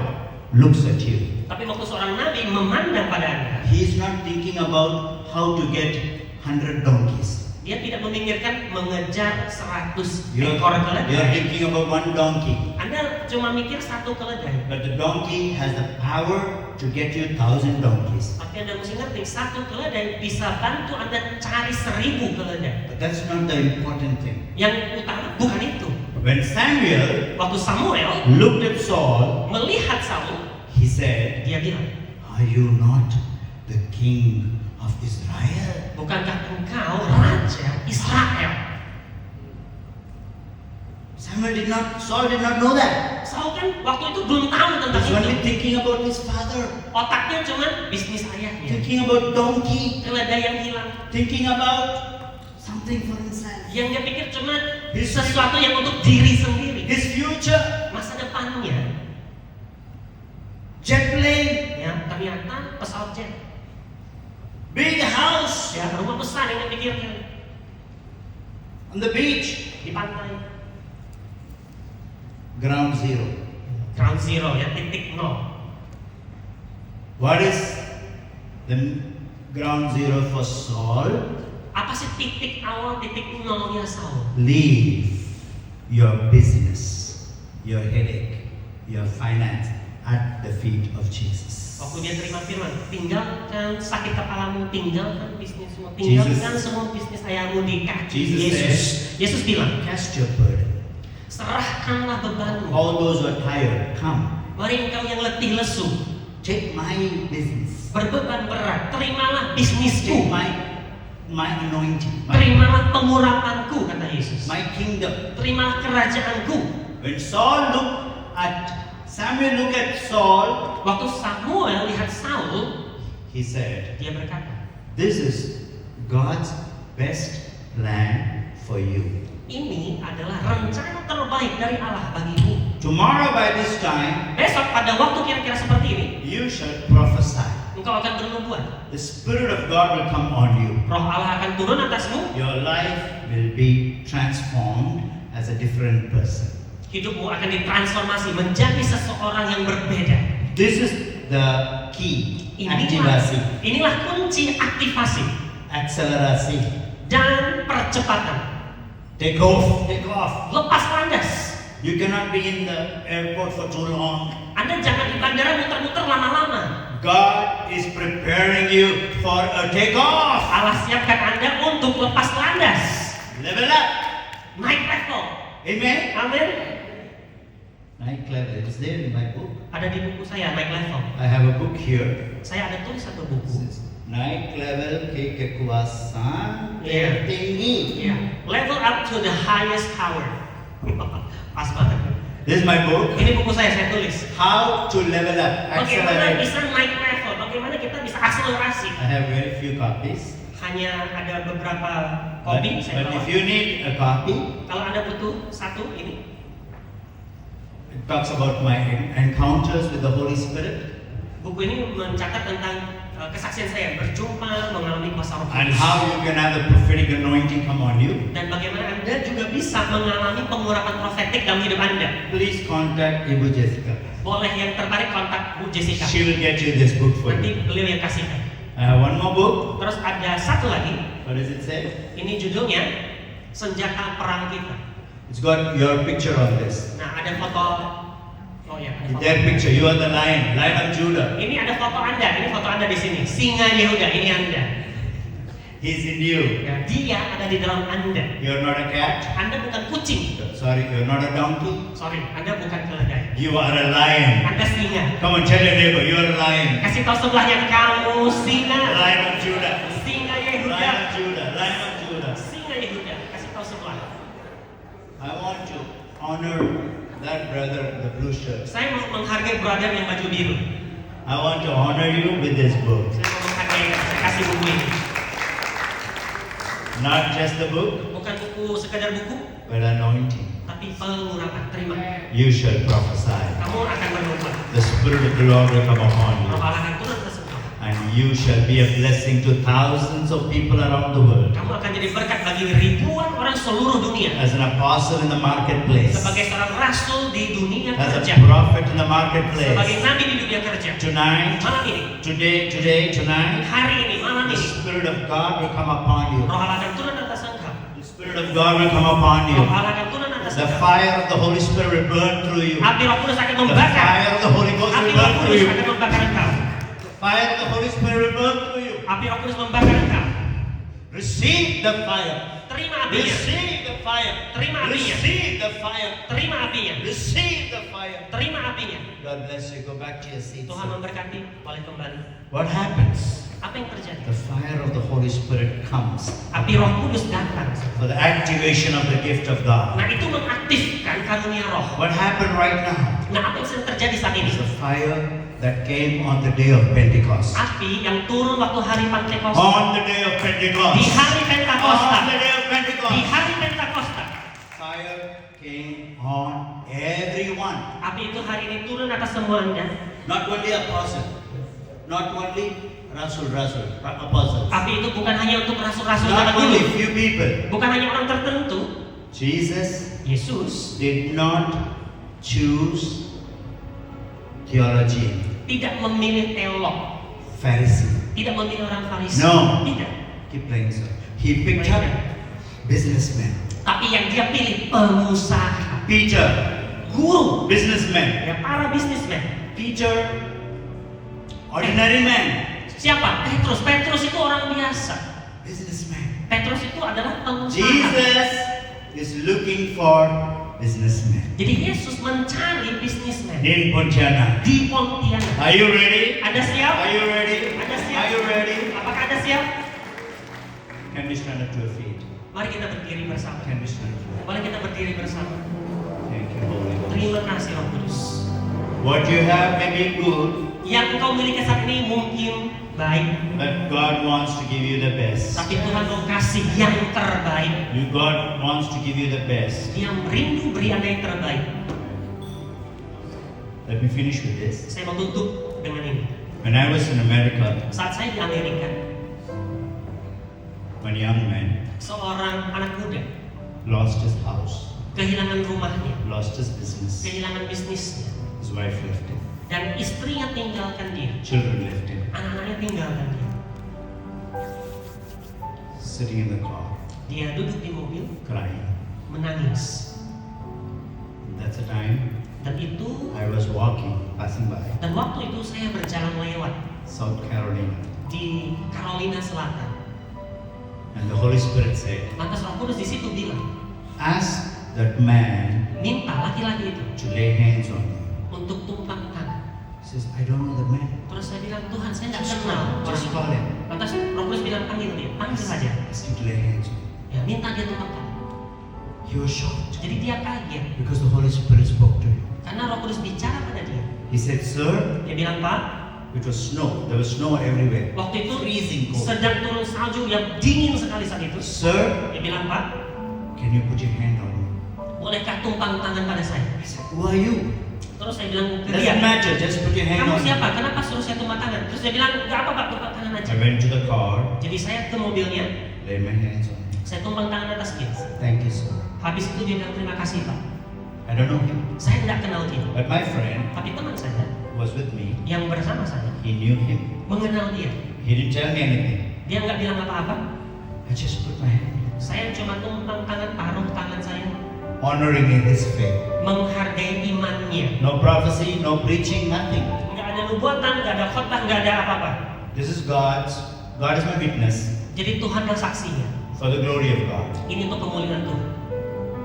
looks at you, Tapi waktu seorang nabi memandang pada Anda, he is not thinking about how to get 100 donkeys. dia tidak memikirkan mengejar 100 You ekor are keledai. thinking about one donkey. Anda cuma mikir satu keledai. But the donkey has the power to get you 1,000 donkeys. Tapi Anda mesti ngerti, satu keledai bisa bantu Anda cari 1000 keledai. But that's not the important thing. Yang utama bukan itu. When Samuel Waktu Samuel looked at Saul, melihat Saul, he said, dia bilang, "Are you not the king of Israel?" bukankah engkau raja Israel? Saul did not know that. Saul kan waktu itu belum tahu tentang He's only itu. thinking about his father, Otaknya cuma bisnis ayahnya, thinking about donkey, keledai yang hilang. thinking about something for himself, Yang dia pikir cuma sesuatu yang untuk diri sendiri. his future, Masa depannya, jet plane, ya ternyata pesawat jet, big house ya rumah besar yang dia pikirkan on the beach, di pantai. ground zero. Ground zero, ya titik nol. What is the ground zero for Saul? Apa sih titik awal, titik nolnya Saul? Leave your business, your headache, your finance at the feet of Jesus. Waktu dia terima firman, tinggalkan sakit kepalamu, tinggalkan bisnismu, tinggalkan semua bisnis ayahmu di kaki Jesus Yesus. Yesus bilang, Cast your burden. serahkanlah bebanmu. All those who are tired, come. Mari engkau yang letih lesu, Take my business. berbeban berat, terimalah Take bisnisku, my anointing, terimalah pengurapanku, kata Yesus. my kingdom. Terimalah kerajaanku. When Samuel looked at Saul, Waktu Samuel lihat Saul, he said, dia berkata, "This is God's best plan for you. ini adalah rencana terbaik dari Allah bagimu. Tomorrow by this time, Besok pada waktu kira-kira seperti ini, you shall prophesy. engkau akan bernubuat. The Spirit of God will come on you. Roh Allah akan turun atasmu. Your life will be transformed as a different person." Hidupmu akan ditransformasi menjadi seseorang yang berbeda. This is the key. Activasi, Inilah kunci aktivasi akselerasi, dan percepatan. take off. Lepas landas. You cannot be in the airport for too long. Anda jangan di bandara muter-muter lama-lama. God is preparing you for a takeoff. Allah siapkan Anda untuk lepas landas. Level up. Naik level. Amen. Amin. Naik level. It's there in my book. Ada di buku saya, naik level. I have a book here. Saya ada tulis satu buku. Naik level ke kekuasaan Iya. tertinggi. Iya. Level up to the highest power. Pas banget. This is my book. Ini buku saya tulis. How to level up. Bagaimana Accelerate. bisa naik level? Bagaimana kita bisa akselerasi? I have very few copies. Hanya ada beberapa But, kopi saya but if bawa. you need a copy, Kalau Anda butuh satu ini, it talks about my encounters with the Holy Spirit buku ini mencatat tentang kesaksian saya berjumpa mengalami kuasa Roh and Kudus. how you can have the prophetic anointing come on you. Dan bagaimana Anda juga bisa mengalami pengurapan profetik dalam hidup Anda. Please contact Ibu Jessica. Boleh yang tertarik kontak Bu Jessica. She will get you this book for you. Nanti beliau yang kasihkan. I have one more book. Terus ada satu lagi. What does it say? Ini judulnya Senjata Perang Kita. It's got your picture on this. Nah, ada foto. Oh ya, ada foto. Their picture. You are the lion of Judah. Ini ada foto Anda. Ini foto Anda di sini. Singa Yehuda. Ini Anda. He's in you. Ya, dia ada di dalam Anda. You're not a cat. Anda bukan kucing. Sorry, you're not a donkey. Sorry, Anda bukan keledai. You are a lion. Anda singa. Come on, tell your neighbor, you are a lion. Kasih tahu sebelahnya, kamu singa. Lion of Judah. Singa Lion Yehuda. of Judah. Lion of Judah. Singa Yehuda. Kasih tahu sebelah. I want to honor that brother, the blue shirt. Saya mau menghargai brother yang baju biru. I want to honor you with this book. Saya mau menghargai, saya kasih buku ini. Not just the book, Bukan buku sekedar buku, but anointing. tapi pengurapan. Terima. You shall prophesy. Kamu akan bernubuat. The Spirit of the Lord will come upon Roh you. Allah akan turun atas engkau. And You shall be a blessing to thousands of people around the world. Kamu akan jadi berkat bagi ribuan orang seluruh dunia. As an apostle in the marketplace. Sebagai seorang rasul di dunia As kerja. a prophet in the marketplace. Sebagai nabi di dunia kerja. Tonight, Malam ini, tonight, hari ini, malam the ini, Spirit of God will come upon you. Roh Allah akan turun atas engkau. The Spirit of God will come upon you. Roh Allah akan turun atas The engkau. fire of the Holy Spirit will burn through you. Api Roh Kudus akan The membakar. fire of the Holy Ghost Api will Roh burn through Kudus you. akan membakar engkau. The fire of the Holy Spirit will burn through you. Api Roh Kudus membakar engkau. Receive the fire. Terima apinya. Receive the fire. Terima apinya. Receive the fire. Terima apinya. Receive the fire. Terima apinya. God bless you. Go back to your seats. Tuhan memberkati. Boleh kembali. What happens? Apa yang terjadi? The fire of the Holy Spirit comes Api Roh Kudus datang. for the activation of the gift of God. Nah, itu mengaktifkan karunia Roh. What happened right now Nah, apa yang sedang terjadi saat ini? is the fire that came on the day of Pentecost. Api yang turun waktu hari Pentakosta. On the day of Pentecost. Di hari Pentakosta. On the day of Di Pentecost. hari Pentakosta. Fire came on everyone. Api itu hari ini turun atas semuanya. Not only apostle. Not only apostles. Api itu bukan hanya untuk rasul-rasul Not zaman dulu. only few people. Bukan hanya orang tertentu. Jesus Yesus did not choose theology, tidak memilih teolog, Pharisee. tidak memilih orang Farisi. No. Tidak. Keep playing, sir. He picked up businessmen. Tapi yang dia pilih pengusaha, Peter, guru, businessman. ya para bisnismen. Peter, ordinary man. Siapa? Petrus. Petrus itu orang biasa. Businessman. Petrus itu adalah pengusaha. Jesus is looking for businessmen. Jadi Yesus mencari bisnismen In Pontianak. di Pontianak. Are you ready? Ada siap? Are you ready? Ada siap? Are you ready? Apakah ada siap? Can we stand up to our feet? Mari kita berdiri bersama. Can we stand up to our feet? Boleh kita berdiri bersama. Thank you, Holy Ghost. Terima kasih Roh Kudus. What you have may be good, Yang engkau miliki saat ini mungkin baik, but God wants to give you the best. tapi Tuhan mau kasih yang terbaik. God wants to give you the best. Dia merindu beri Anda yang terbaik. Let me finish with this. Saya mau tutup dengan ini. When I was in America, Saat saya di Amerika, one young man seorang anak muda lost his house, kehilangan rumahnya, lost his business. kehilangan bisnisnya, His wife left him. dan istrinya tinggalkan dia, Children left him. anak-anaknya tinggalkan dia. Sitting in the car, Dia duduk di mobil, crying. menangis. That's the time Dan itu, I was walking, passing by dan waktu itu saya berjalan lewat South Carolina. di Carolina Selatan. And the Holy Spirit said, Lantas Roh Kudus di situ bilang, ask that man minta laki-laki itu to lay hands on you. untuk tumpang tangan. He says, I don't know the man. Terus saya bilang, Tuhan saya nggak Just kenal call, just orang call itu. him. Lantas Roh Kudus bilang, panggil dia, panggil saja. Ask him to lay hands on you. Ya, minta dia tumpang tangan. He was shocked Jadi dia kaget because the Holy Spirit spoke to him. karena Roh Kudus bicara pada dia. He said, sir, Dia bilang, Pak, it was snow. There was snow everywhere. waktu itu Freezing cold. sedang turun salju yang dingin sekali saat itu. Sir, Dia bilang, Pak, can you put your hand on me? bolehkah tumpang tangan pada saya? I said, who are you? Terus saya bilang ke dia, Doesn't matter, just put your hand kamu on me. siapa? Kenapa suruh saya tumpang tangan? Terus dia bilang, nggak apa Pak, tumpang tangan aja. I went to the car, Jadi saya ke mobilnya, laid my hands on him. saya tumpang tangan atas dia. Thank you, sir. Habis itu dia bilang, terima kasih Pak. I don't know him, Saya tidak kenal dia, but my friend tapi teman saya was with me. yang bersama saya He knew him. mengenal dia. He didn't tell me anything. Dia nggak bilang apa-apa. I just put my hand, Saya cuma tumpang tangan, taruh tangan saya, honoring his faith. menghargai imannya. No prophecy, no preaching, nothing. Nggak ada nubuatan, nggak ada khotbah, nggak ada apa-apa. This is God's. God is my witness Jadi Tuhanlah saksinya. for the glory of God. Ini untuk kemuliaan Tuhan.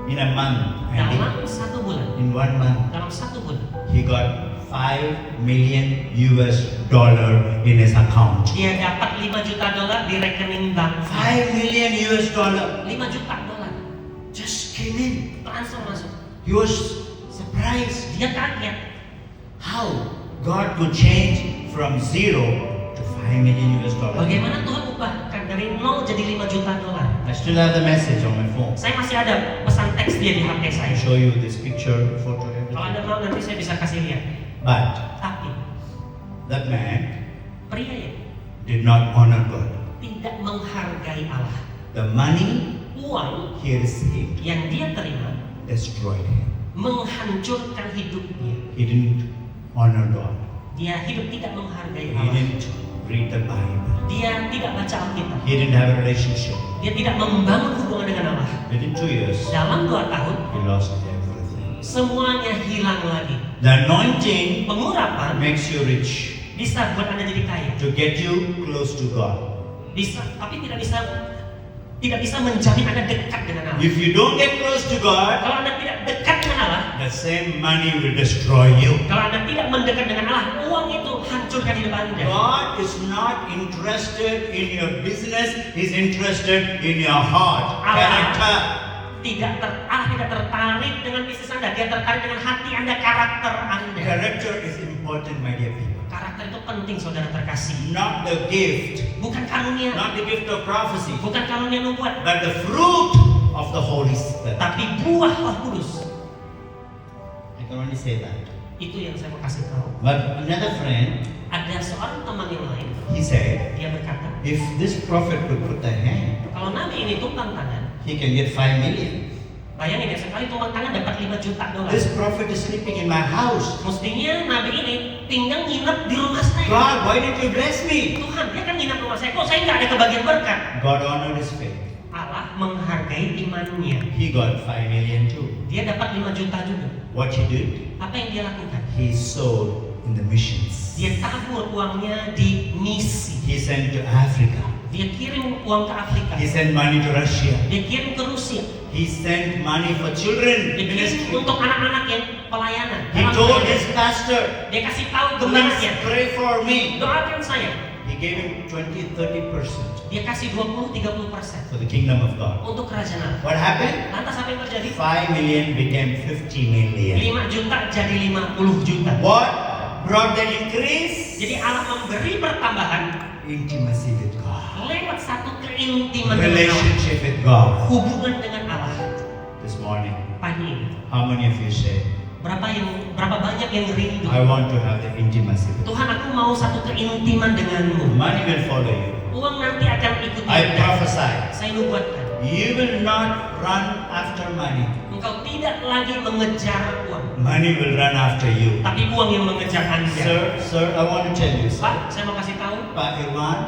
In a month, Dalam 1 bulan, in 1 month, dalam 1 bulan, he got $5 million in his account. dia dapat $5 juta di rekening bank. $5 million. $5 juta Just came in. transfer masuk. He was surprised Dia kaget. how God could change from zero to $5 million. Bagaimana Tuhan ubahkan dari 0 jadi $5 juta. I still have the message on my phone. Saya masih ada pesan teks dia di HP saya. I'll show you this picture, photo, Kalau Anda everything. mau nanti saya bisa kasih lihat. But Tapi that man pria ya did not honor God. tidak menghargai Allah. The money Uang he received yang dia terima destroyed him. menghancurkan hidupnya. He didn't honor God. Dia hidup tidak menghargai He Allah. didn't read the Bible. Dia tidak baca Alkitab. He didn't have a relationship. Dia tidak membangun hubungan dengan Allah. Within 2 years, Dalam 2 tahun, he lost everything. semuanya hilang lagi. The anointing Pengurapan makes you rich bisa buat Anda jadi kaya. to get you close to God. Bisa, tapi tidak bisa menjamin Anda dekat dengan Allah. If you don't get close to God, Kalau Anda tidak dekat dengan Allah, the same money will destroy you. kalau Anda tidak mendekat dengan Allah, uang itu hancurkan hidup Anda. God is not interested in your business, He's interested in your heart, character. Allah tidak tertarik dengan bisnis Anda, Dia tertarik dengan hati Anda, karakter Anda. Character is important, my dear people. Karakter itu penting, saudara terkasih. Not the gift, Bukan karunia, not the gift of prophecy, bukan karunia nubuat, but the fruit of the Holy Spirit. tapi buah Roh Kudus. I can only say that. Itu yang saya mau kasih tahu. But another friend, Ada seorang teman yang lain, he said, dia berkata, if this prophet could put the hand, kalau Nabi ini tumpang tangan, he can get 5 million. bayangin ya, sekali tumpang tangan dapat 5 juta dolar. This prophet is sleeping in my house. Mestinya Nabi ini tinggal nginep di rumah saya. God, why did you bless me? Tuhan, dia kan nginep rumah saya, kok saya nggak ada kebagian berkat? God honored his faith. Allah menghargai imannya. He got 5 million too. Dia dapat 5 juta juga. What he did? Apa yang dia lakukan? He sowed in the missions. Dia tabur uangnya di misi. He sent to Africa. Dia kirim uang ke Afrika. He sent money to Russia. Dia kirim ke Rusia. He sent money for children Dia kirim ministry. untuk anak-anak yang pelayanan. He told his pastor, Dia kasih tahu please gembalanya, pray for me. doakan saya. He gave him 20-30% Dia kasih 20-30% for the kingdom of God. untuk kerajaan Allah. What happened? Lantas apa yang terjadi? 5 million became 50 million. 5 juta jadi 50 juta. What brought the increase? Jadi Allah memberi pertambahan Intimacy with God. lewat satu keintiman dengan Allah. Relationship with God. Hubungan dengan Allah. This morning, Pagi ini, how many of you say, berapa banyak yang rindu? I want to have the intimacy with God? Tuhan, aku mau satu keintiman denganmu. Money will follow you. Uang nanti akan ikuti I Anda. prophesy. Saya nubuatkan, You will not run after money. engkau tidak lagi mengejar uang, Money will run after you. tapi uang yang mengejar Anda. Sir, I want to tell you, sir. Pak, saya mau kasih tahu. Pak Irwan,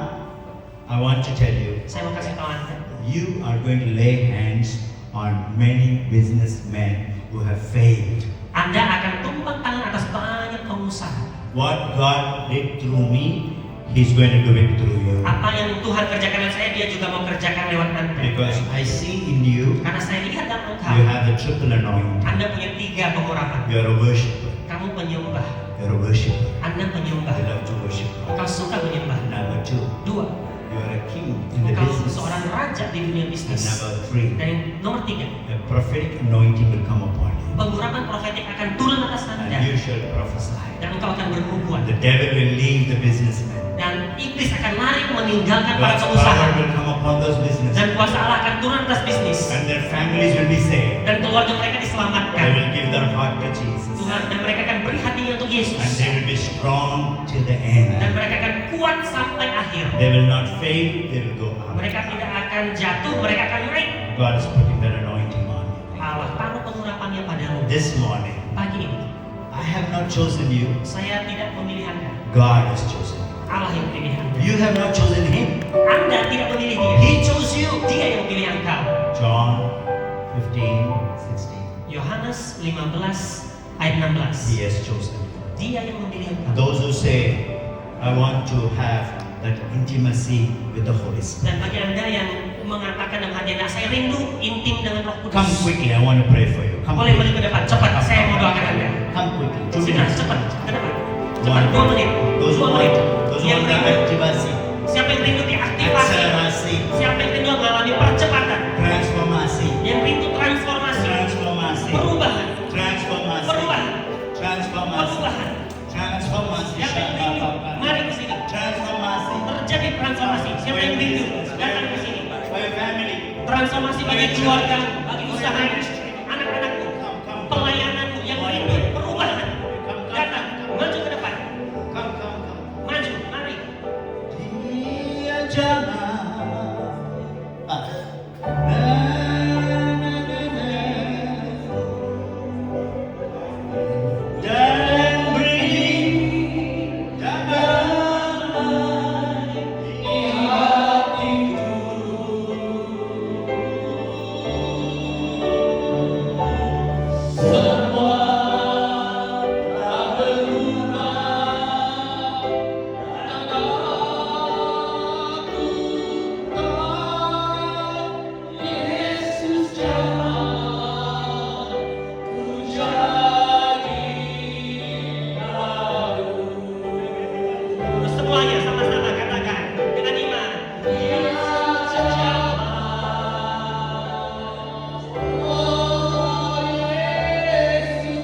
I want to tell you, Saya mau kasih tahu Anda. you are going to lay hands on many businessmen who have failed. Anda akan tumpang tangan atas banyak pengusaha. What God did through me, He's going to do it through you. Apa yang Tuhan kerjakan lewat saya, Dia juga mau kerjakan lewat Anda. Because I see in you, Karena saya lihat dalam you engkau, have the triple anointing. Anda punya 3 pengurapan. You are a worshiper. Kamu penyembah. You are a worshiper. Anda penyembah. You love to worship God. Engkau suka menyembah. Number 2, 2, you are a king in the engkau business. seorang raja di dunia And bisnis. number 3, Dan yang nomor 3, a prophetic anointing will come upon you. pengurapan profetik akan turun atas And Anda. you shall prophesy. Dan engkau akan bernubuat. The devil will leave the businessman. Dan iblis akan lari meninggalkan para God's pengusaha. power will come upon those businesses. Dan kuasa Allah akan turun atas bisnis. And their families will be saved. Dan keluarga mereka They diselamatkan. will give their heart to Jesus. Tuhan, dan mereka akan beri hatinya untuk And Yesus. they will be strong till the end. Dan mereka akan kuat sampai akhir. They will not fail, they will go up. Mereka tidak akan jatuh, mereka akan naik. God is putting that anointing on you. Allah taruh pengurapannya padamu. This morning, Pagi ini, I have not chosen you. saya tidak memilih Anda. God has chosen you. Allah yang memilih Anda. You have not chosen him. Anda tidak memilih dia. He chose you. Dia yang memilih engkau. John 15:16. Yohanes 15 ayat 16. He has chosen you. Dia yang memilih engkau. Those who say, I want to have that intimacy with the Holy Spirit. Dan bagi Anda yang mengatakan dalam hati Anda, saya rindu intim dengan Roh Kudus. Come quickly, I want to pray for you. Come Boleh quickly. ke depan, cepat. Saya mau doakan Anda. Come quickly. 2 Sudah, minutes. cepat, ke depan. Cepat, 2 menit. Those who 2 want, menit. those who Yang want rindu, activasi, siapa yang rindu diaktifasi? akselerasi, Siapa yang rindu mengalami percepatan? transformasi, Yang rindu transformasi, transformasi, perubahan, transformasi, perubahan, transformasi, perubahan. transformasi, Siapa yang rindu? Mari ke sini. transformasi, Terjadi transformasi. Siapa yang rindu? Datang ke sini. for your family, Transformasi bagi keluarga, bagi usaha, anak-anakmu, pelayananmu yang rindu perubahan. Datang, maju ke depan. come. Maju, mari. Dan beri damai di hatiku. Semua telah berubah dan aku tahu Yesus jamah ku jadi baru. Semuanya sama-sama katakan dengan iman. Yesus jamah, oh Yesus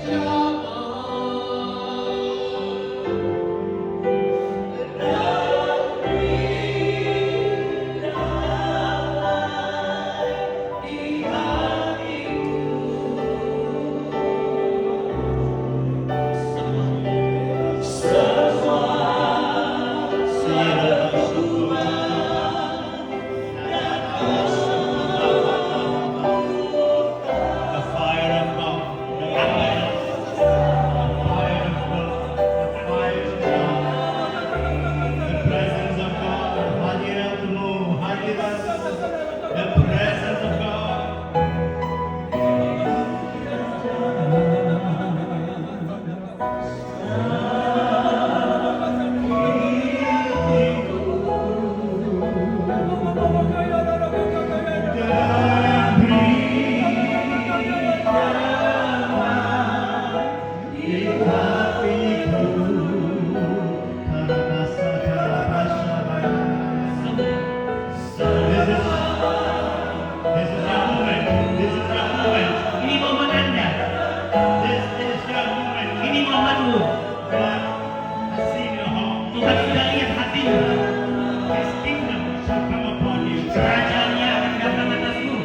The fire of God, the fire of God, the fire of God, the presence of God, the presence of God. Ini momen Anda. Ini momenmu. Tuhan sudah lihat hatimu. Kerajaannya akan datang atasmu.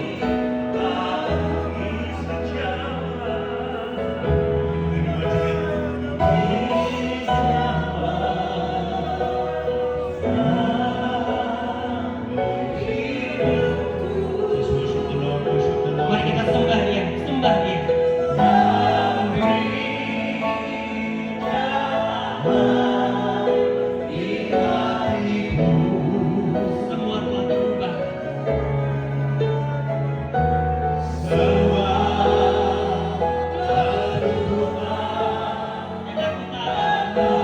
Mari kita sembah Dia, sembah Dia. Semua telah berubah. Dan aku tahu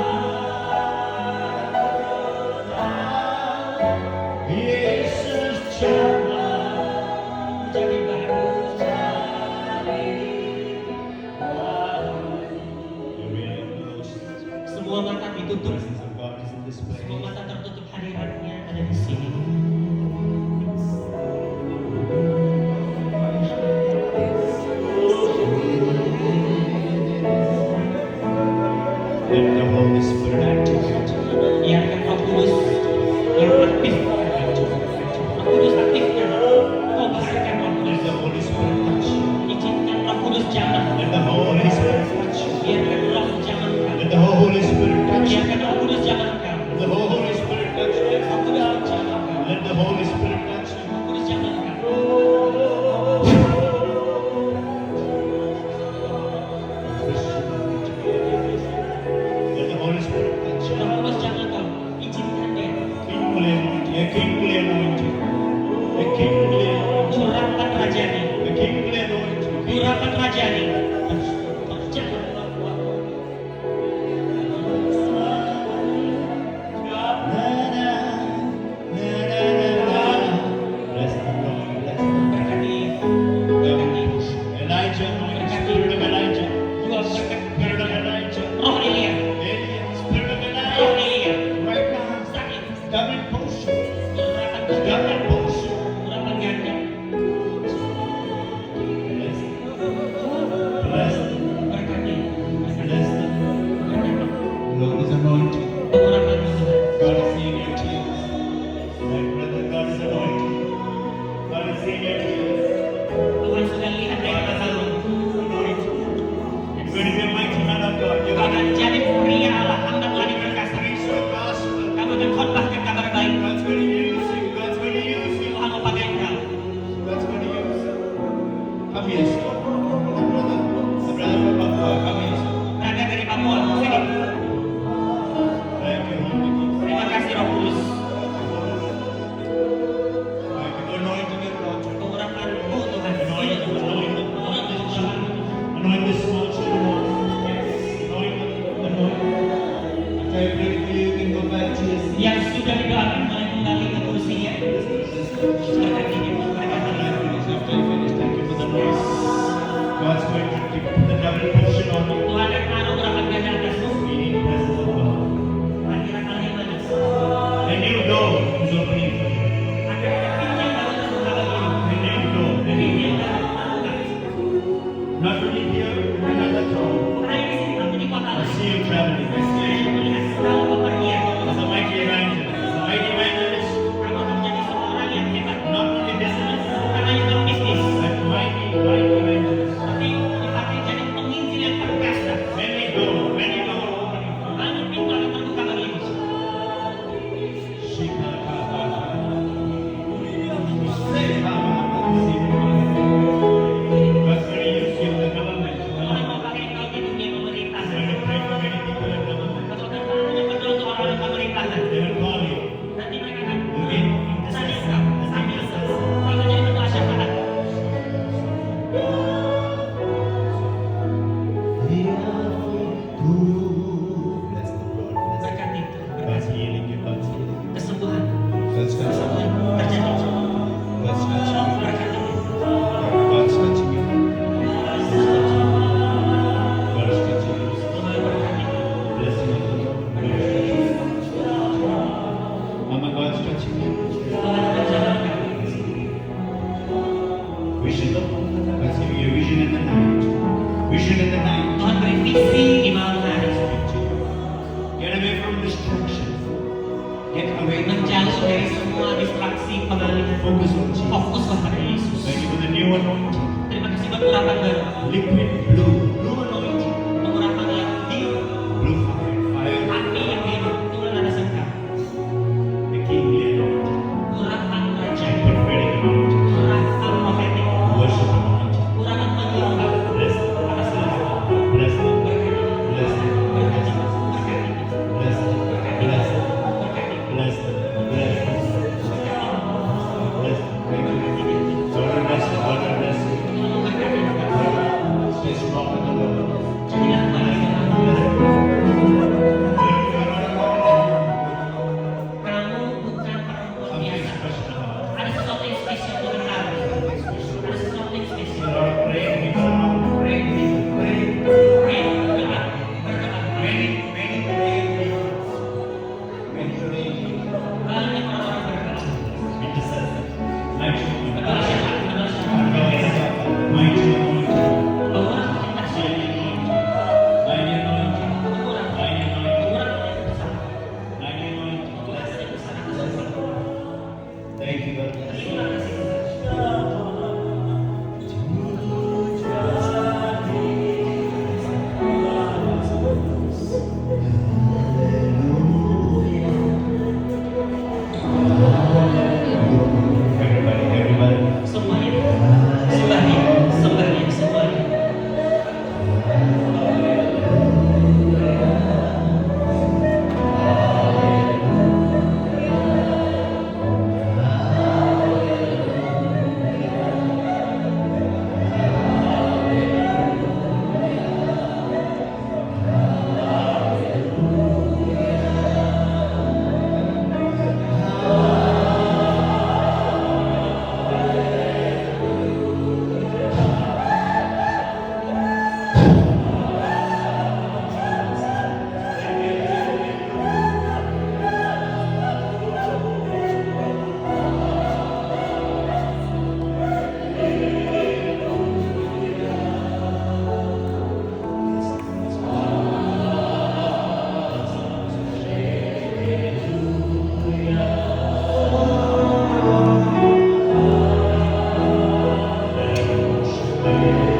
Yesus jamah jadi baru. Semua mata ditutup. Semua mata tertutup, hadiratnya ada di sini. Let the Holy Spirit activate. Biarkan Roh Kudus beraktifkan. Roh Kudus aktifkan. Oh, biarkan Roh Let Kudus. the Holy Spirit touch you. Izinkan Roh Kudus jamah. Let the Holy Spirit touch you. Biarkan Roh jamahkan. Let the Holy Spirit touch you. Biarkan Roh Kudus jamahkan. Let the Holy Spirit touch you. Roh Kudus jamahkan. Let the Holy Spirit touch you. Roh Kudus jamahkan. Let the Holy Spirit touch you. Roh Kudus jamahkan. Izinkan Dia. Kingly anointing. A kingly anointing. A kingly anointing. Curahkan rajani. A kingly anointing. Curahkan rajani. Jangan Bless the Lord. Bless the Lord. berkati. Berkati. Elijah, anointing. Spirit of Elijah. Dua berkat. Spirit of Elijah. Roh Elia. Elia, Spirit of Roh Elijah. Elia. Right now, Sakit. double portion. Curahkan Double ganda. portion. Curahkan ganda. Bless the Lord. Yes. The brother from Papua, come in, sir. Brother dari Papua, sini. Thank you, Holy Ghost. Terima kasih Roh Kudus. Thank you. Anointing your daughter. Pengurapanmu Tuhan. Anoint the children. Anoint the small children. Anoint. After I pray for you, you can go back to your seat. Yang sudah didoakan mulai kembali ke kursinya. Berkati dia, berkati dia. After you finish, thank you for the noise. God's going to give the double portion on you. Tuhan akan taruh urapan ganda atasmu. Meaning the presence of God. Hadirat yang manis. A new door is opening for you. Akan ada pintu yang baru terbuka bagi A new door. Pintu yang baru terbuka. Not only here, but another town. Bukan hanya di sini, tapi di kota I lain. see you traveling. I see you. Melihat tahu bepergian. As a mighty evangelist. As a mighty evangelist. Kamu akan menjadi seorang yang hebat. Not only business, Bukan hanya dalam bisnis, but mighty evangelist. tapi dipakai jadi penginjil yang perkasa. Many door opening. Banyak pintu akan terbuka bagimu. God's going to use you in the government. Tuhan mau pakai kau di dunia pemerintahan. I'm going to pray for many people in government. Kau akan hanya berdoa untuk orang-orang pemerintahan. They will call you. Nanti mereka akan Mungkin sambil kau, sambil kau. Kau akan jadi berdoa syafaat. Bless the Lord. Berkati itu, God's berkati. healing you. God's healing. Kesembuhan, God's touching you. terjadi. God's touching you. Berkati. God's touching you. God's touching you. Tuhan berkati. Blessing of the Lord. Mama, God's touching you. Tuhan menjawab kau. Vision. God's giving you a vision in the night. Vision in the night. Tuhan beri visi di malam hari. Get away from distraction. Get away from Menjauh dari semua distraksi pengalihan. Focus on Jesus. Fokuslah pada Yesus. Thank you for the new anointing. Terima kasih buat urapan baru. Liquid blue. Blue anointing, pengurapan yang biru, Blue fire. Fire. api yang biru, turun atas engkau. The kingly anointing. Urapan raja, Prophetic anointing. urapan profetik, Worship anointing. urapan penyembah. Bless them. Atas nama Bless them. berkati, Bless them. berkati, berkati, Bless them. berkati, Bless them. berkati, Bless them. Bless them. Bless them. Thank you. God bless you. God bless you. Tuhan memberkati. Stay strong in the Lord. Jadilah kuat di dalam Tuhan. Kamu bukan perempuan Something biasa. special about it. Ada sesuatu yang spesial Tuhan tahu. Ada sesuatu yang spesial. Lord, pray. People are praying. Pray. Pray, berdoa, berdoa. Many praying people. Many praying people. Banyak orang berdoa. Intercessor. Mighty Berdoa syafaat, berdoa syafaat. anointing. Mighty anointing. Pengurapan yang bersama. Healing anointing. Mighty anointing. Pengurapan. Mighty anointing. Pengurapan yang bersama. Mighty anointing. Pengurapan yang bersama. Thank you, God. Terima kasih Tuhan. Everybody. Semuanya. Sembahnya. Sembahnya. Semuanya. Thank you.